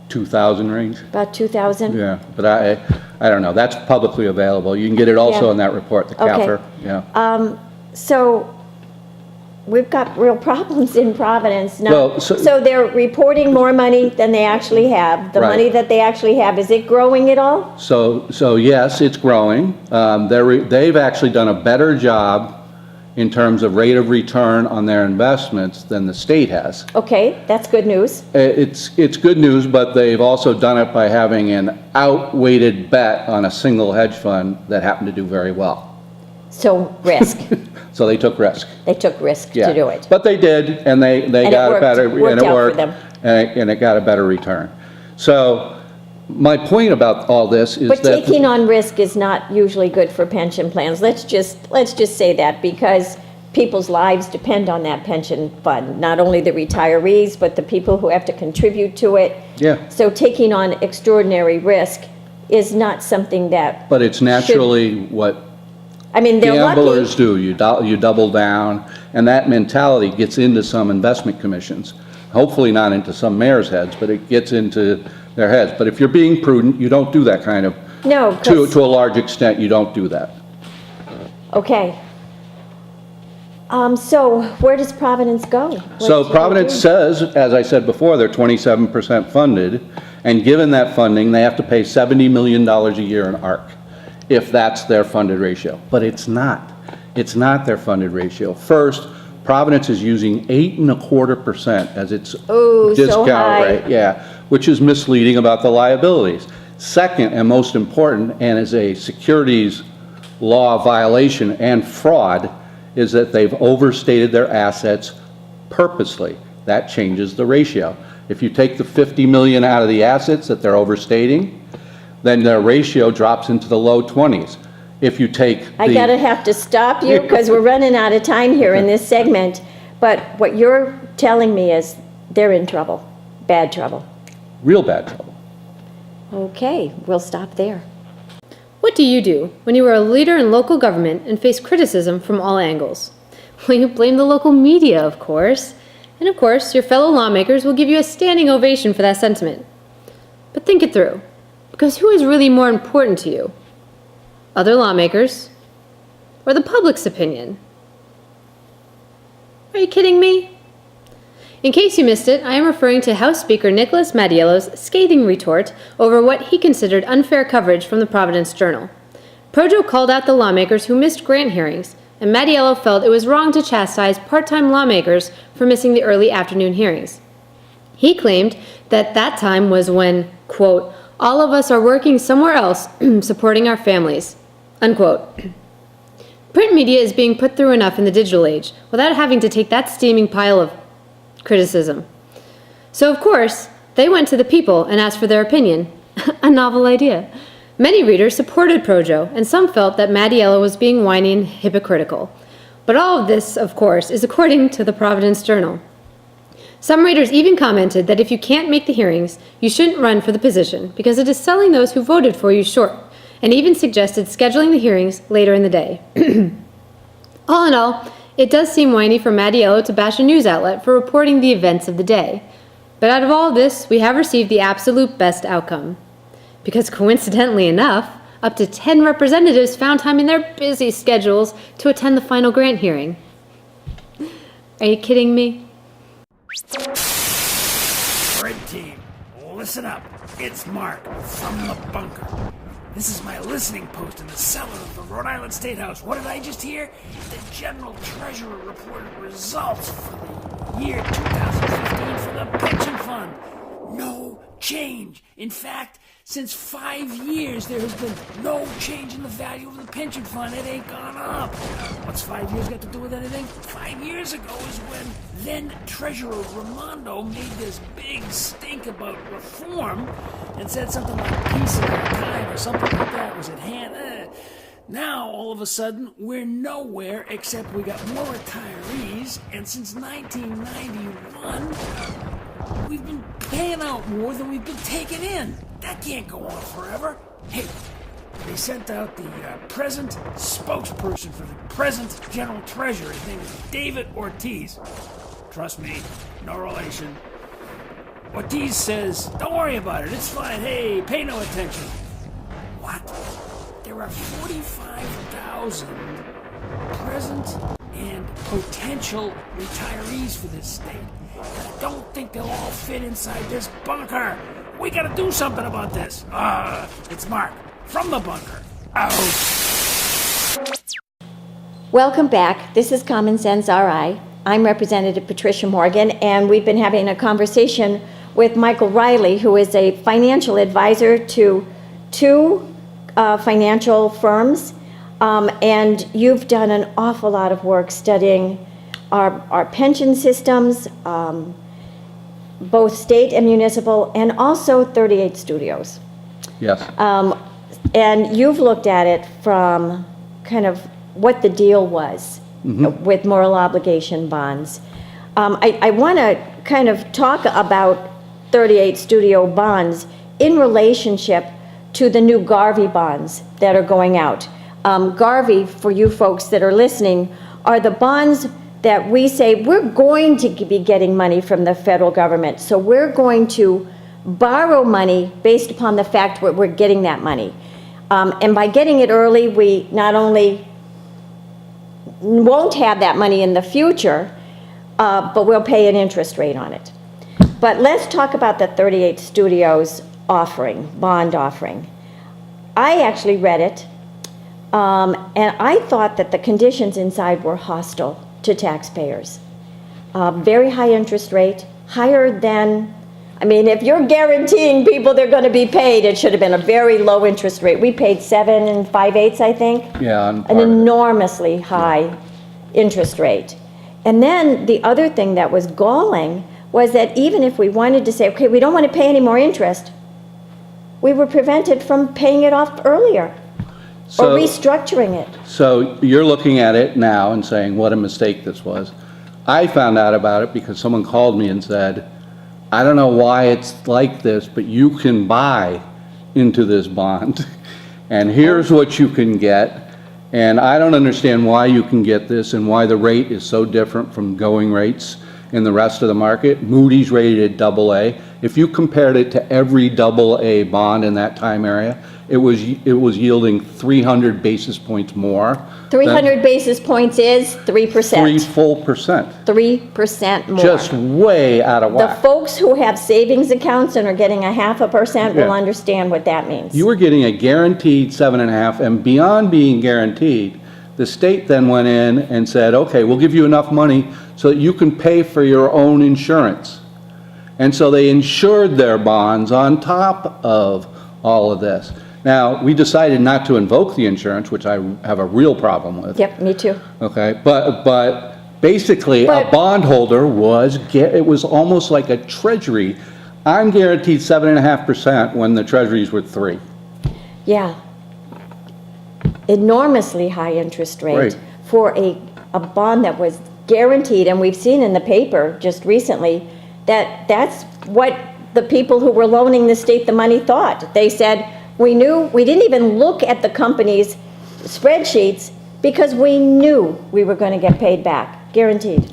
2,000 range. About 2,000? Yeah, but I don't know. That's publicly available. You can get it also Yeah. in that report, the Okay. CAFR. Yeah. So we've got real problems in Providence now. Well, so they're reporting more money than they actually have. The Right. money that they actually have, is it growing at all? So yes, it's growing. They've actually done a better job in terms of rate of return on their investments than the state has. Okay, that's good news. It's good news, but they've also done it by having an outweighted bet on a single hedge fund that happened to do very well. So risk. So they took risk. They took risk Yeah. to do it. But they did, and they got it a better, worked and it out for worked, them. and it got a better return. So my point about all this is But that. taking on risk is not usually good for pension plans. Let's just say that, because people's lives depend on that pension fund. Not only the retirees, but the people who have to contribute to it. Yeah. So taking on extraordinary risk is not something that, But it's naturally what I mean, they're gamblers lucky. do. You double down, and that mentality gets into some investment commissions. Hopefully not into some mayor's heads, but it gets into their heads. But if you're being prudent, you don't do that kind of, No, 'cause- to a large extent, you don't do that. Okay. So where does Providence go? What So should we Providence do? says, as I said before, they're 27% funded, and given that funding, they have to pay $70 million a year in ARC, if that's their funded ratio. But it's not. It's not their funded ratio. First, Providence is using 8.25% as its Ooh, so discount high. rate. Yeah, which is misleading about the liabilities. Second, and most important, and is a securities law violation and fraud, is that they've overstated their assets purposely. That changes the ratio. If you take the 50 million out of the assets that they're overstating, then their ratio drops into the low 20s. If you take I have to stop you because we're running out of time here in this segment. But what you're telling me is they're in trouble, bad trouble. real bad trouble. Okay, we'll stop there. What do you do when you are a leader in local government and face criticism from all angles? Well, you blame the local media, of course. And of course, your fellow lawmakers will give you a standing ovation for that sentiment. But think it through, because who is really more important to you? Other lawmakers? Or the public's opinion? Are you kidding me? In case you missed it, I am referring to House Speaker Nicholas Mattiello's scathing retort over what he considered unfair coverage from the Providence Journal. Projo called out the lawmakers who missed grant hearings, and Mattiello felt it was wrong to chastise part-time lawmakers for missing the early afternoon hearings. He claimed that that time was when, quote, all of us are working somewhere else supporting our families, unquote. Print media is being put through enough in the digital age without having to take that steaming pile of criticism. So, of course, they went to the people and asked for their opinion. A novel idea. Many readers supported Projo, and some felt that Mattiello was being whiny and hypocritical. But all of this, of course, is according to the Providence Journal. Some readers even commented that if you can't make the hearings, you shouldn't run for the position because it is selling those who voted for you short, and even suggested scheduling the hearings later in the day. All in all, it does seem whiny for Mattiello to bash a news outlet for reporting the events of the day. But out of all this, we have received the absolute best outcome. Because coincidentally enough, up to 10 representatives found time in their busy schedules to attend the final grant hearing. Are you kidding me? Red team, listen up. It's Mark from the bunker. This is my listening post in the cellar of the Rhode Island State House. What did I just hear? The General Treasurer reported results for the year 2015 for the pension fund. No change. In fact, since 5 years, there has been no change in the value of the pension fund. It ain't gone up. What's 5 years got to do with anything? 5 years ago is when then Treasurer Raimondo made this big stink about reform and said something like peace in our time or something like that was at hand. Now, all of a sudden, we're nowhere except we got more retirees, and since 1991, we've been paying out more than we've been taking in. That can't go on forever. Hey, they sent out the present spokesperson for the present general treasurer. His name is David Ortiz. Trust me, no relation. Ortiz says, don't worry about it, it's fine. Hey, pay no attention. What? There are 45,000 present and potential retirees for this state. And I don't think they'll all fit inside this bunker. We gotta do something about this. It's Mark from the bunker. Out. Welcome back. This is Common Sense RI. I'm Representative Patricia Morgan, and we've been having a conversation with Michael Riley, who is a financial advisor to two financial firms, and you've done an awful lot of work studying our pension systems, both state and municipal, and also 38 studios. Yes. And you've looked at it from kind of what the deal was with moral obligation bonds. I want to kind of talk about 38 studio bonds in relationship to the new Garvey bonds that are going out. Garvey, for you folks that are listening, are the bonds that we say we're going to be getting money from the federal government. So we're going to borrow money based upon the fact we're getting that money. And by getting it early, we not only won't have that money in the future, but we'll pay an interest rate on it. But let's talk about the 38 studios bond offering. I actually read it, and I thought that the conditions inside were hostile to taxpayers. Very high interest rate, higher than, I mean, if you're guaranteeing people they're going to be paid, it should have been a very low interest rate. We paid 7 5/8, I think. Yeah. An enormously high interest rate. And then the other thing that was galling was that even if we wanted to say, okay, we don't want to pay any more interest, we were prevented from paying it off earlier or restructuring it. So you're looking at it now and saying what a mistake this was. I found out about it because someone called me and said, I don't know why it's like this, but you can buy into this bond, and here's what you can get. And I don't understand why you can get this and why the rate is so different from going rates in the rest of the market. Moody's rated AA. If you compared it to every AA bond in that time area, it was yielding 300 basis points more. 300 basis points is 3%. 3 full percent. 3% more. Just way out of The whack. folks who have savings accounts and are getting 0.5% will understand what that means. You were getting a guaranteed 7.5, and beyond being guaranteed, the state then went in and said, okay, we'll give you enough money so that you can pay for your own insurance. And so they insured their bonds on top of all of this. Now, we decided not to invoke the insurance, which I have a real problem with. Yep, me too. Okay, but basically a bondholder it was almost like a treasury. I'm guaranteed 7.5% when the treasuries were 3. Yeah. Enormously high interest rate Right. for a bond that was guaranteed, and we've seen in the paper just recently that that's what the people who were loaning the state the money thought. They said, we didn't even look at the company's spreadsheets because we knew we were going to get paid back, guaranteed.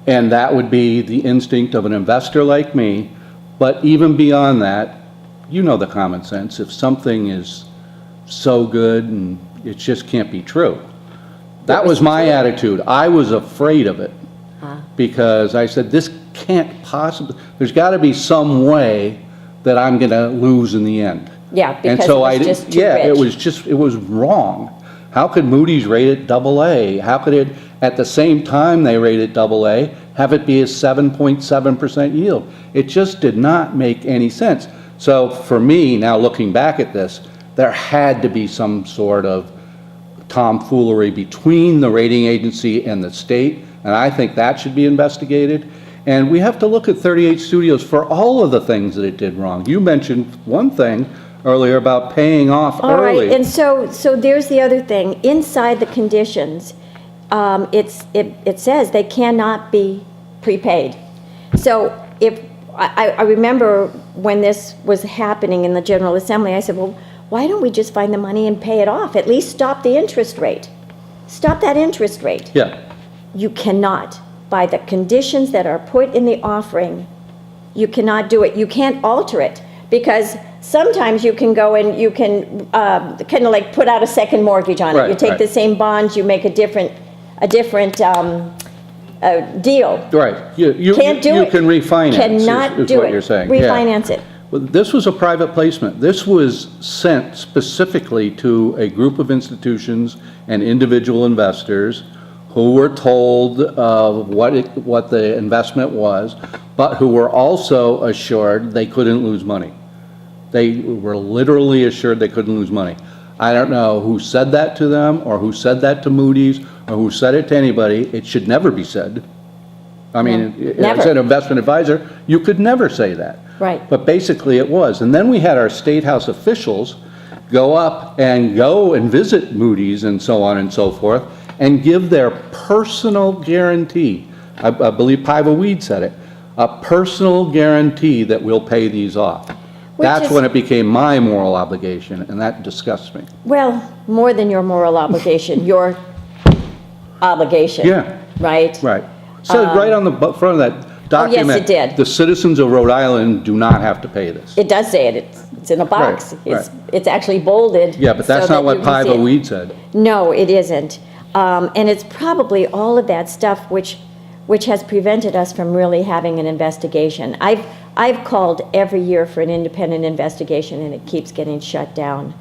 And that would be the instinct of an investor like me. But even beyond that, you know the common sense. If something is so good and it just can't be true. That was my attitude. I was afraid of it because I said, this can't possibly, there's got to be some way that I'm going to lose in the end. Yeah, because and so it was just too rich. it was wrong. How could Moody's rate it AA? How could it, at the same time they rated AA, have it be a 7.7% yield? It just did not make any sense. So for me, now looking back at this, there had to be some sort of tomfoolery between the rating agency and the state, and I think that should be investigated. And we have to look at 38 Studios for all of the things that it did wrong. You mentioned one thing earlier about paying off All early. right, and so there's the other thing. Inside the conditions, it says they cannot be prepaid. So if, I remember when this was happening in the General Assembly, I said, well, why don't we just find the money and pay it off? At least stop the interest rate. Stop that interest rate. Yeah, You cannot. By the conditions that are put in the offering, you cannot do it. You can't alter it, because sometimes you can go and you can kind of like put out a second mortgage on it. Right, You take right. the same bonds, you make a different deal. right. You Can't do you it. can refinance, Cannot is do what it. you're saying. Yeah. Refinance it. Well, this was a private placement. This was sent specifically to a group of institutions and individual investors who were told what the investment was, but who were also assured they couldn't lose money. They were literally assured they couldn't lose money. I don't know who said that to them, or who said that to Moody's, or who said it to anybody. It should never be said. I mean, never. as an investment advisor, you could never say that. Right. But basically it was. And then we had our State House officials go up and visit Moody's and so on and so forth, and give their personal guarantee. I believe Paiva Weed said it, a personal guarantee that we'll pay these off. That's when it became my moral obligation, and that disgusts me. Well, more than your moral obligation, your obligation. Yeah. Right? Right. So right on the front of that document. it did. The citizens of Rhode Island do not have to pay this. It does say it. It's in a box. Right, It's actually bolded. Yeah, but that's so not that what you can see Paiva it. Weed said. No, it isn't. And it's probably all of that stuff which has prevented us from really having an investigation. I've called every year for an independent investigation, and it keeps getting shut down.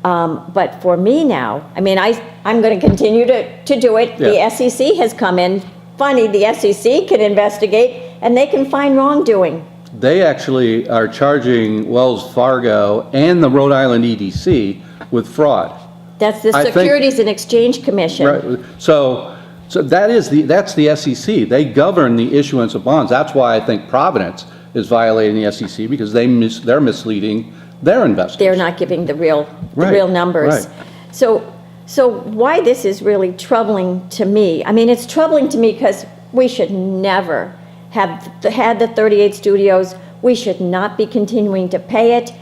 But for me now, I mean, I'm going to continue to do it. Yeah. The SEC has come in. Funny, the SEC can investigate, and they can find wrongdoing. They actually are charging Wells Fargo and the Rhode Island EDC with fraud. That's the I think- Securities and Exchange Commission. Right. So that's the SEC. They govern the issuance of bonds. That's why I think Providence is violating the SEC, because they're misleading their investors. They're not giving the real Right, numbers. right. So why this is really troubling to me, I mean, it's troubling to me because we should never have had the 38 studios. We should not be continuing to pay it.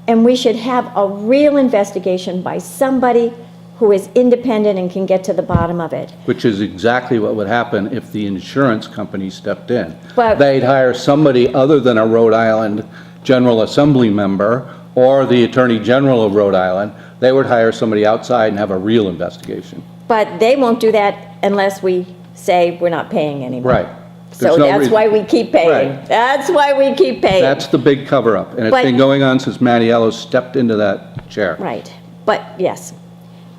And we should have a real investigation by somebody who is independent and can get to the bottom of it. Which is exactly what would happen if the insurance company stepped in. But- They'd hire somebody other than a Rhode Island General Assembly member or the Attorney General of Rhode Island. They would hire somebody outside and have a real investigation. But they won't do that unless we say we're not paying anymore. Right. So There's no that's reason. why we keep paying. Right. That's why we keep paying. That's the big cover-up, and it's But- been going on since Mattiello stepped into that chair. Right, but yes.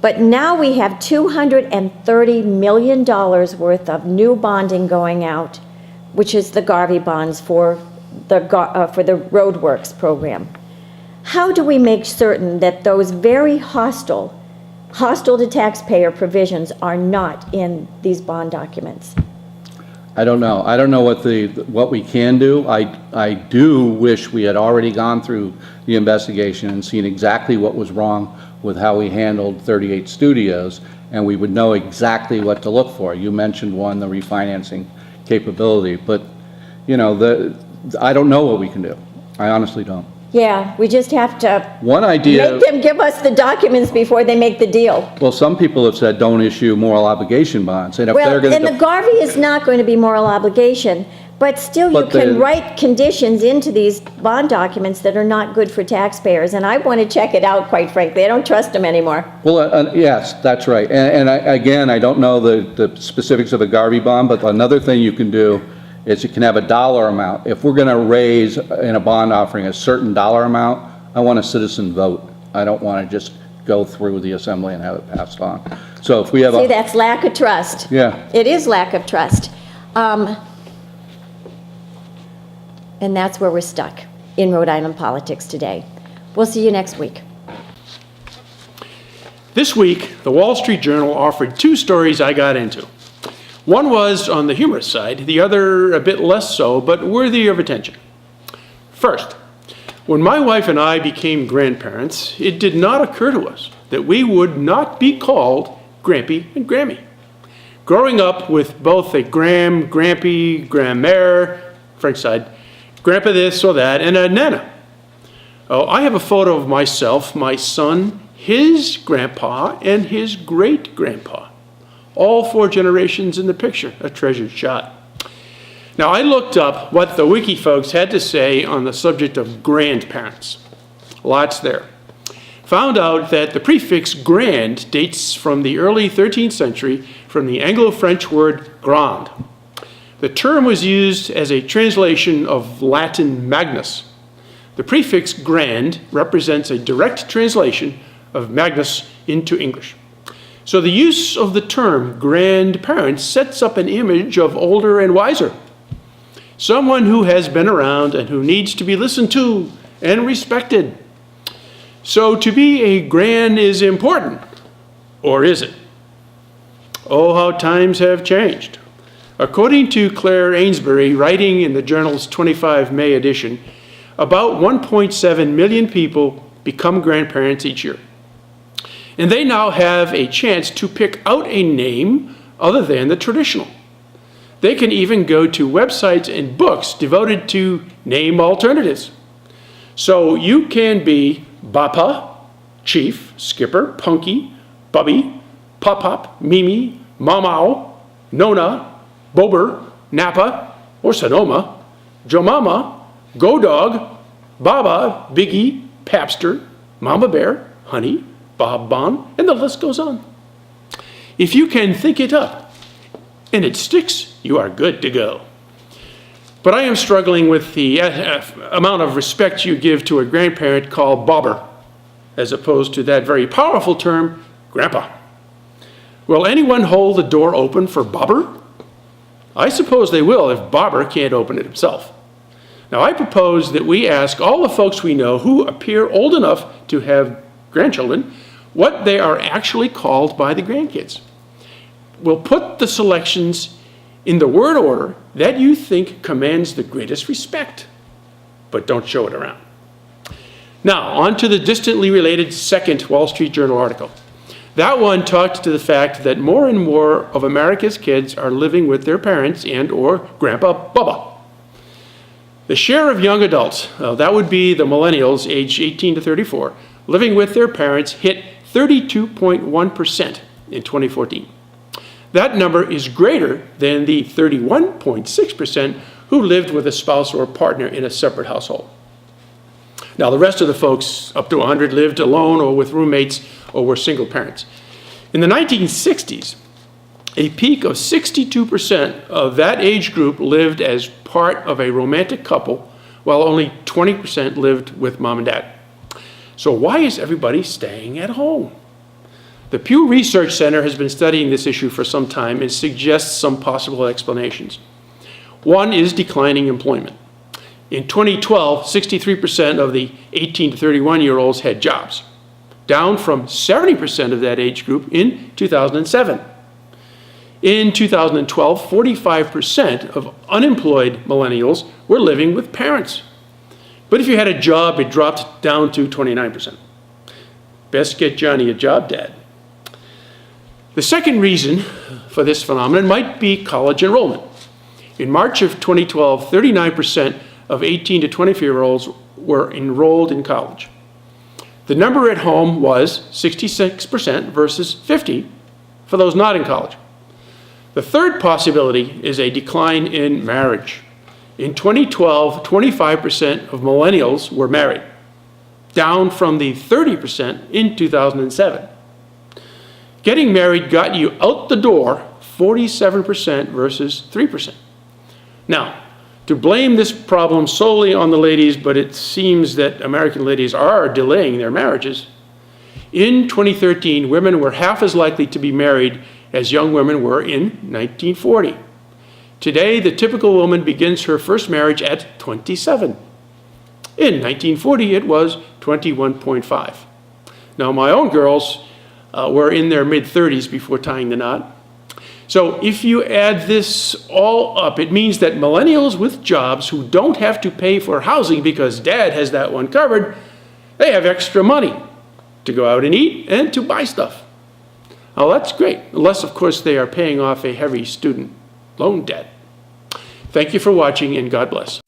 But now we have $230 million worth of new bonding going out, which is the Garvey bonds for the roadworks program. How do we make certain that those very hostile to taxpayer provisions are not in these bond documents? I don't know. I don't know what we can do. I do wish we had already gone through the investigation and seen exactly what was wrong with how we handled 38 studios, and we would know exactly what to look for. You mentioned one, the refinancing capability, but you know, I don't know what we can do. I honestly don't. Yeah, we just have to One idea. make them give us the documents before they make the deal. Well, some people have said don't issue moral obligation bonds, and if they're Well, going and the Garvey is not going to be moral obligation, but still you But can the- write conditions into these bond documents that are not good for taxpayers, and I want to check it out, quite frankly. I don't trust them anymore. Well, yes, that's right. And again, I don't know the specifics of a Garvey bond, but another thing you can do is you can have a dollar amount. If we're going to raise in a bond offering a certain dollar amount, I want a citizen vote. I don't want to just go through the assembly and have it passed on. So if we have See, that's lack of trust. Yeah. It is lack of trust. And that's where we're stuck in Rhode Island politics today. We'll see you next week. This week, the Wall Street Journal offered two stories I got into. One was on the humorous side, the other a bit less so, but worthy of attention. First, When my wife and I became grandparents, it did not occur to us that we would not be called Grampy and Grammy. Growing up with both a Gram, Grampy, Grandmère, French side, Grandpa this or that, and a Nana. Oh, I have a photo of myself, my son, his grandpa, and his great-grandpa. All 4 generations in the picture, a treasured shot. Now, I looked up what the wiki folks had to say on the subject of grandparents. Lots there. Found out that the prefix grand dates from the early 13th century from the Anglo-French word grand. The term was used as a translation of Latin magnus. The prefix grand represents a direct translation of magnus into English. So the use of the term grandparents sets up an image of older and wiser. Someone who has been around and who needs to be listened to and respected. So to be a grand is important, or is it? Oh, how times have changed. According to Claire Ainsbury, writing in the journal's 25 May edition, about 1.7 million people become grandparents each year. And they now have a chance to pick out a name other than the traditional. They can even go to websites and books devoted to name alternatives. So you can be Bappa, Chief, Skipper, Punky, Bubby, Pop-Pop, Mimi, Mamau, Nona, Bober, Napa, or Sonoma, Jomama, Go Dog, Baba, Biggie, Papster, Mama Bear, Honey, Bob Bon, and the list goes on. If you can think it up and it sticks, you are good to go. But I am struggling with the amount of respect you give to a grandparent called Bobber, as opposed to that very powerful term, Grandpa. Will anyone hold the door open for Bobber? I suppose they will if Bobber can't open it himself. Now, I propose that we ask all the folks we know who appear old enough to have grandchildren what they are actually called by the grandkids. We'll put the selections in the word order that you think commands the greatest respect, but don't show it around. Now, on to the distantly related second Wall Street Journal article. That one talked to the fact that more and more of America's kids are living with their parents and or Grandpa Bubba. The share of young adults, that would be the millennials aged 18 to 34, living with their parents hit 32.1% in 2014. That number is greater than the 31.6% who lived with a spouse or partner in a separate household. Now, the rest of the folks, up to 100, lived alone or with roommates or were single parents. In the 1960s, a peak of 62% of that age group lived as part of a romantic couple, while only 20% lived with mom and dad. So why is everybody staying at home? The Pew Research Center has been studying this issue for some time and suggests some possible explanations. One is declining employment. In 2012, 63% of the 18 to 31-year-olds had jobs, down from 70% of that age group in 2007. In 2012, 45% of unemployed millennials were living with parents. But if you had a job, it dropped down to 29%. Best get Johnny a job, Dad. The second reason for this phenomenon might be college enrollment. In March of 2012, 39% of 18 to 24-year-olds were enrolled in college. The number at home was 66% versus 50% for those not in college. The third possibility is a decline in marriage. In 2012, 25% of millennials were married, down from the 30% in 2007. Getting married got you out the door 47% versus 3%. Now, to blame this problem solely on the ladies, but it seems that American ladies are delaying their marriages. In 2013, women were half as likely to be married as young women were in 1940. Today, the typical woman begins her first marriage at 27. In 1940, it was 21.5. Now, my own girls were in their mid-30s before tying the knot. So So if you add this all up, it means that millennials with jobs who don't have to pay for housing because dad has that one covered, they have extra money to go out and eat and to buy stuff. Now that's great, unless of course they are paying off a heavy student loan debt. Thank you for watching and God bless.